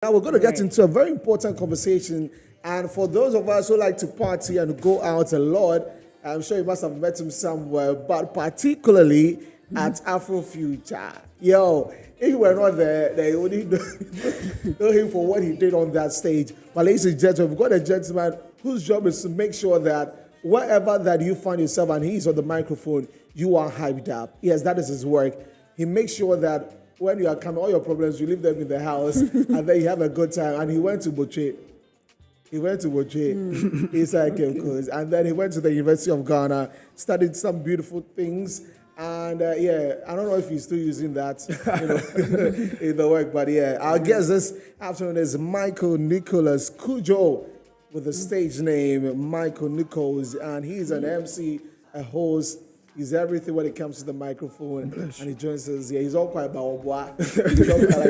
Now we're going to get into a very important conversation. And for those of us who like to party and go out a lot, I'm sure you must have met him somewhere, but particularly at Afrofuture. Yo, if you were not there, they only know him for what he did on that stage. But ladies and gentlemen, we've got a gentleman whose job is to make sure that wherever that you find yourself and he's on the microphone, you are hyped up. Yes, that is his work. He makes sure that when you are coming, all your problems, you leave them in the house, and then you have a good time. And he went to Boche. He's like, and then he went to the University of Ghana, studied some beautiful things. And I don't know if he's still using that in the work, but our guest this afternoon is NICHOLS Kujo, with the stage name Michael Nichols, and he's an MC, a host. He's everything when it comes to the microphone, and he joins us. Yeah, he's all quiet about what. Like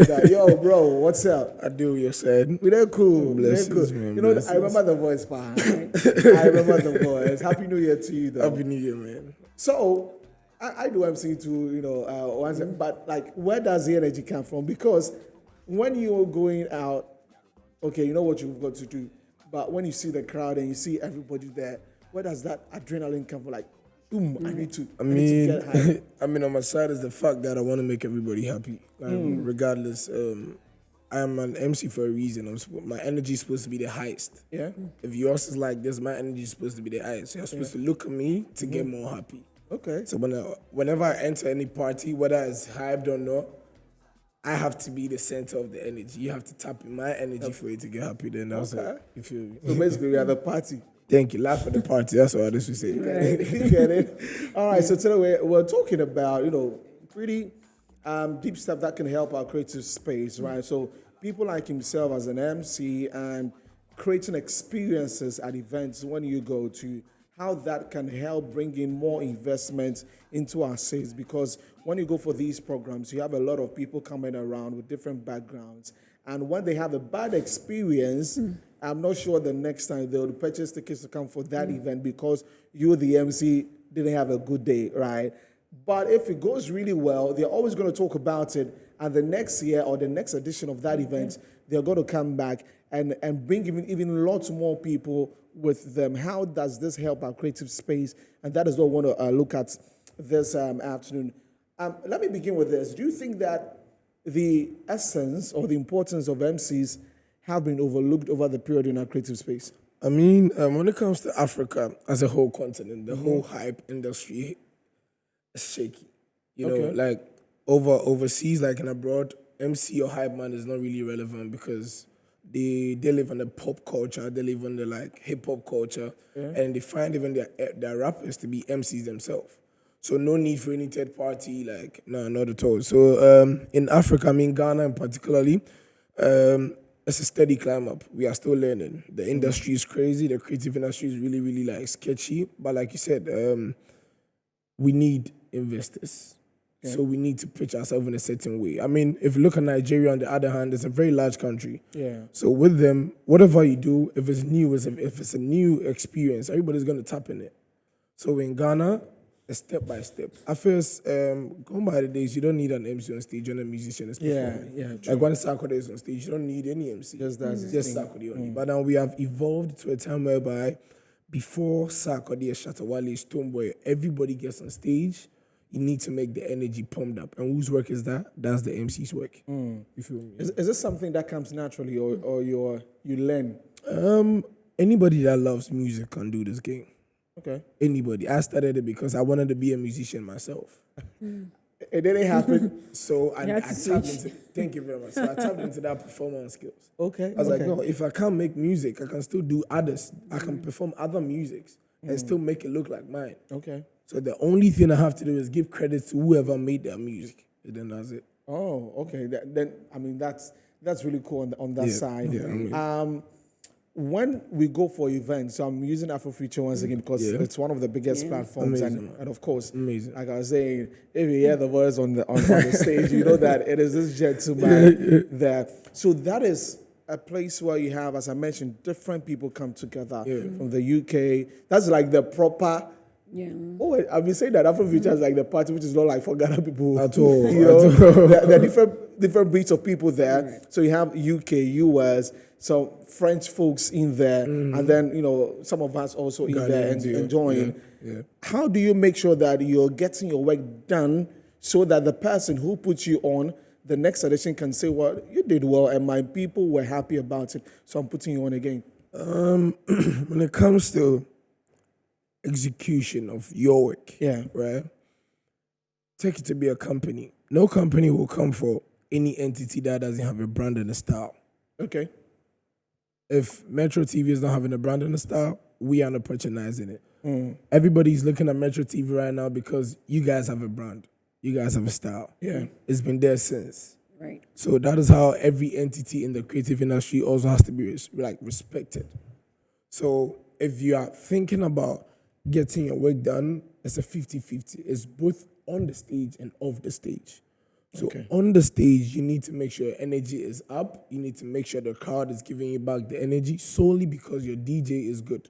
that. Yo, bro, what's up? I do what you said. We're cool. Blessings, man. You know, blessings. I remember the voice, man. I remember the voice. Happy New Year to you, though. Happy New Year, man. So, I do MC too, once, but like, where does the energy come from? Because when you're going out, okay, you know what you've got to do, but when you see the crowd and you see everybody there, where does that adrenaline come from? Like, boom, I need to get high. I mean, on my side is the fact that I want to make everybody happy. Regardless, I am an MC for a reason. My energy is supposed to be the highest. Yeah. If yours is like this, my energy is supposed to be the highest. So you're supposed to look at me to get more happy. Okay. So whenever I enter any party, whether it's hyped or not, I have to be the center of the energy. You have to tap in my energy for you to get happy. Then that's it. You feel me? So basically, we are the party. Thank you. Laugh at the party. That's what this would say. You get it? All right. So today we're talking about, pretty deep stuff that can help our creative space, right? So people like himself as an MC and creating experiences at events when you go to, how that can help bring in more investment into our cities. Because when you go for these programs, you have a lot of people coming around with different backgrounds. And when they have a bad experience, I'm not sure the next time they will purchase tickets to come for that event because you, the MC, didn't have a good day, right? But if it goes really well, they're always going to talk about it. And the next year or the next edition of that event, they're going to come back and bring even lots more people with them. How does this help our creative space? And that is what I want to look at this afternoon. Let me begin with this. Do you think that the essence or the importance of MCs have been overlooked over the period in our creative space? I mean, when it comes to Africa as a whole continent, the whole hype industry is shaky. Like overseas, like in abroad, MC or hype man is not really relevant because they live in the pop culture, they live in the like hip hop culture, and they find even their rappers to be MCs themselves. So no need for any third party, like, no, not at all. So in Africa, I mean Ghana in particularly, it's a steady climb up. We are still learning. The industry is crazy. The creative industry is really, really like sketchy. But like you said, we need investors. Yeah. So we need to pitch ourselves in a certain way. I mean, if you look at Nigeria, on the other hand, it's a very large country. Yeah. So with them, whatever you do, if it's new, if it's a new experience, everybody's going to tap in it. So in Ghana, it's step by step. At first, going by the days, you don't need an MC on stage and a musician is performing. Yeah, true. Like when Sarkodie is on stage, you don't need any MC. Just Sarkodie only. But now we have evolved to a time whereby before Sarkodie, Shatawale, Stonebwoy, everybody gets on stage, you need to make the energy pumped up. And whose work is that? That's the MC's work. You feel me? Is this something that comes naturally or you learn? Anybody that loves music can do this game. Okay. Anybody. I started it because I wanted to be a musician myself. It didn't happen. So I tapped into, thank you very much. So I tapped into that performance skills. Okay. I was like, no, if I can't make music, I can still do others. I can perform other musics and still make it look like mine. Okay. So the only thing I have to do is give credit to whoever made their music. And then that's it. Oh, okay. That's really cool on that side. Yeah, when we go for events, so I'm using Afrofuture once again because it's one of the biggest platforms, and of course, like I was saying, if you hear the words on the stage, you know that it is this gentleman there. So that is a place where you have, as I mentioned, different people come together from the UK. That's like the proper Yeah. Oh, I've been saying that Afrofuture is like the party which is not like for Ghana people At all, You know, at all. there are different breeds of people there. Right. So you have UK, US, some French folks in there, and then some of us also in there and Ghanaians, yeah. enjoying. Yeah. How do you make sure that you're getting your work done so that the person who puts you on the next edition can say, "Well, you did well, and my people were happy about it, so I'm putting you on again." When it comes to execution of your work, Yeah. right? Take it to be a company. No company will come for any entity that doesn't have a brand and a style. Okay. If Metro TV is not having a brand and a style, we are not patronizing it. Everybody's looking at Metro TV right now because you guys have a brand. You guys have a style. Yeah. It's been there since. Right. So that is how every entity in the creative industry also has to be respected. So if you are thinking about getting your work done, it's a 50-50. It's both on the stage and off the stage. So on the stage, you need to make sure your energy is up. You need to make sure the crowd is giving you back the energy solely because your DJ is good.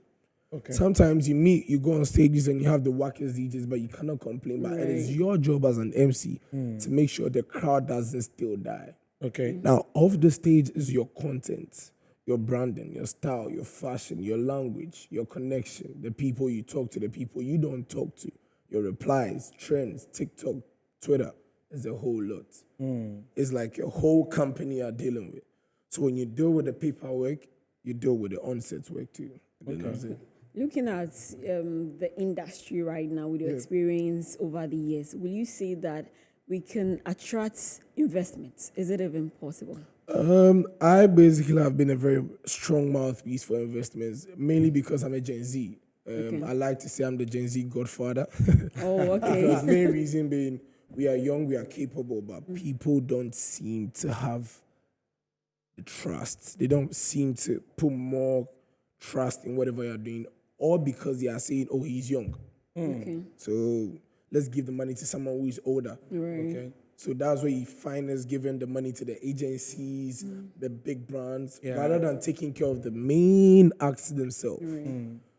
Okay. Sometimes you go on stages and you have the wackest DJs, but you cannot complain. But it is your job as an MC to make sure the crowd doesn't still die. Okay. Now, off the stage is your content, your branding, your style, your fashion, your language, your connection, the people you talk to, the people you don't talk to, your replies, trends, TikTok, Twitter. It's a whole lot. It's like a whole company you're dealing with. So when you deal with the paperwork, you deal with the on-set work too. That's it. Looking at the industry right now with your experience over the years, will you say that we can attract investments? Is it even possible? I basically have been a very strong mouthpiece for investments, mainly because I'm a Gen Z. I like to say I'm the Gen Z godfather. Oh, okay. The main reason being we are young, we are capable, but people don't seem to have the trust. They don't seem to put more trust in whatever you're doing, or because they are saying, "Oh, he's young." Okay. So let's give the money to someone who is older. Right. Okay. So that's where you find us giving the money to the agencies, the big brands, rather than taking care of the main acts themselves.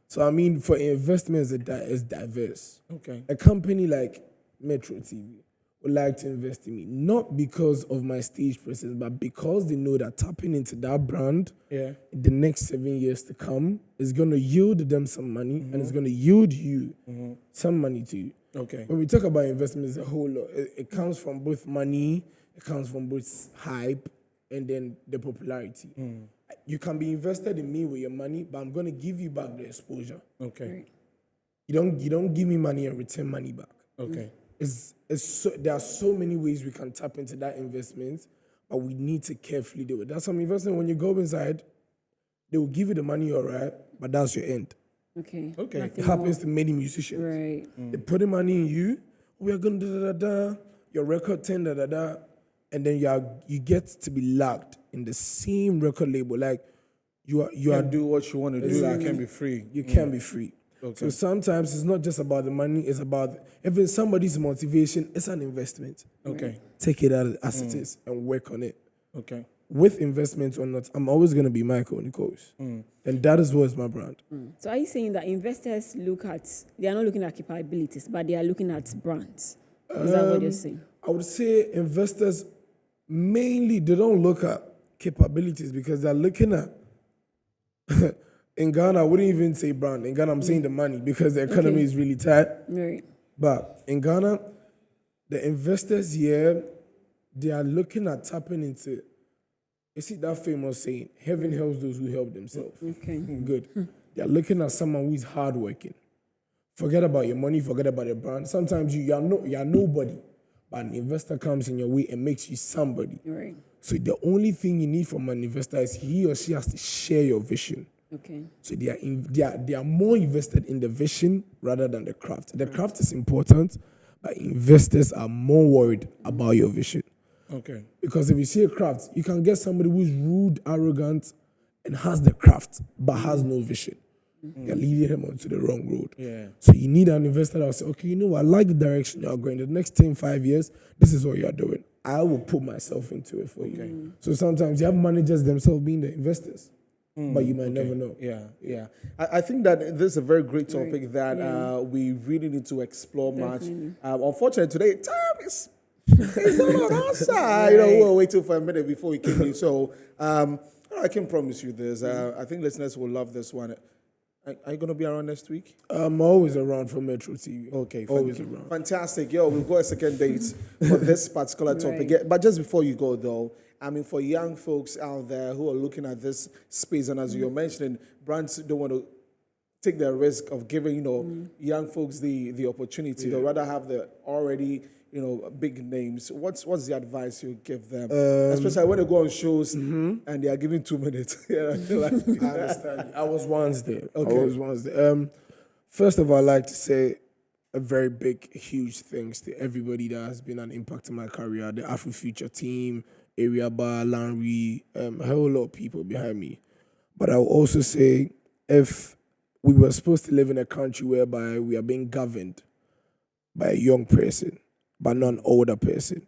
So I mean, for investments, it's diverse. Okay. A company like Metro TV would like to invest in me, not because of my stage presence, but because they know that tapping into that brand in the next 7 years to come is going to yield them some money and it's going to yield you some money too. Okay. When we talk about investments, a whole lot. It comes from both money, it comes from both hype, and then the popularity. You can be invested in me with your money, but I'm going to give you back the exposure. Okay. You don't give me money and return money back. Okay. There are so many ways we can tap into that investment, but we need to carefully do it. There's some investment when you go inside, they will give you the money, all right, but that's your end. Okay. Okay. Nothing It happens more. to many musicians. Right. They put the money in you, we are going to da-da-da-da, your record 10, da-da-da, and then you get to be locked in the same record label. Like, you are do what you want to do. I Exactly. can be free. You can't be free. Okay. So sometimes it's not just about the money, it's about even somebody's motivation, it's an investment. Okay. Take it out as it is and work on it. Okay. With investment or not, I'm always going to be NICHOLS. And that is what's my brand. So are you saying that investors they are not looking at capabilities, but they are looking at brands? Is that what you're saying? I would say investors mainly, they don't look at capabilities because they're looking at in Ghana, I wouldn't even say brand. In Ghana, I'm saying the money because the economy is really tight. Right. But in Ghana, the investors here, they are looking at tapping into, you see that famous saying, heaven helps those who help themselves. Okay. Good. They are looking at someone who is hardworking. Forget about your money, forget about your brand. Sometimes you are nobody, but an investor comes in your way and makes you somebody. Right. So the only thing you need from an investor is he or she has to share your vision. Okay. So they are more invested in the vision rather than the craft. The craft is important, but investors are more worried about your vision. Okay. Because if you see a craft, you can get somebody who's rude, arrogant, and has the craft, but has no vision. You're leading him onto the wrong road. Yeah. So you need an investor that will say, okay, you know what, I like the direction you're going. The next 10, 5 years, this is what you're doing. I will put myself into it for you. So sometimes you have managers themselves being the investors. but you might never know. Yeah. I think that this is a very great topic that we really need to explore much. Unfortunately, today time is not on our side. You know, we were waiting for a minute before we came in. So I can promise you this. I think listeners will love this one. Are you going to be around next week? I'm always around for Metro TV. Okay, always around. Fantastic. Yo, we'll go a second date for this particular topic. Yeah, but just before you go, though, I mean, for young folks out there who are looking at this space, and as you're mentioning, brands don't want to take the risk of giving, young folks the opportunity. They'd rather have the already, big names. What's the advice you give them? Especially when they go on shows and they are giving 2 minutes. I understand. I was once there. First of all, I'd like to say a very big, huge thanks to everybody that has been an impact in my career. The Afrofuture team, Area Bar, Lanry, a whole lot of people behind me. But I'll also say, if we were supposed to live in a country whereby we are being governed by a young person, but not an older person,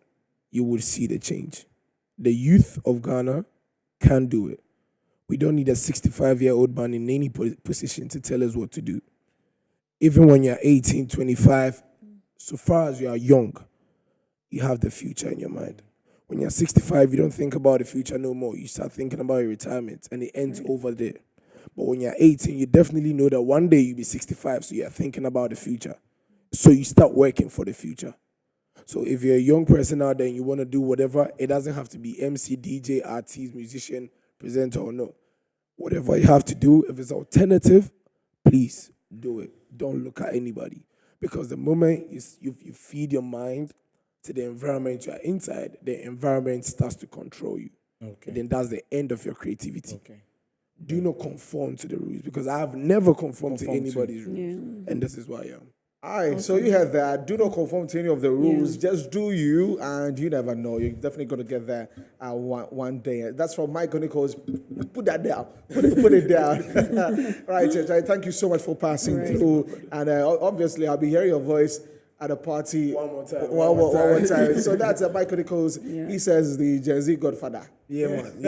you would see the change. The youth of Ghana can do it. We don't need a 65-year-old man in any position to tell us what to do. Even when you're 18, 25, so far as you are young, you have the future in your mind. When you're 65, you don't think about the future no more. You start thinking about your retirement, and it ends over there. But when you're 18, you definitely know that one day you'll be 65, so you're thinking about the future. So you start working for the future. So if you're a young person out there and you want to do whatever, it doesn't have to be MC, DJ, artist, musician, presenter, or no. Whatever you have to do, if it's alternative, please do it. Don't look at anybody. Because the moment you feed your mind to the environment you are inside, the environment starts to control you. Okay. And then that's the end of your creativity. Okay. Do not conform to the rules, because I have never conformed to anybody's rules. Yeah. And this is why I am. All right, so you heard that. Do not conform to any of the rules. Just do you, and you never know. You're definitely going to get there one day. That's from NICHOLS. Put that down. Put it down. All right, Church. Thank you so much for passing through. And obviously, I'll be hearing your voice at a party one more time. One more time. So that's NICHOLS. He says the Gen Z Godfather. Yeah, man.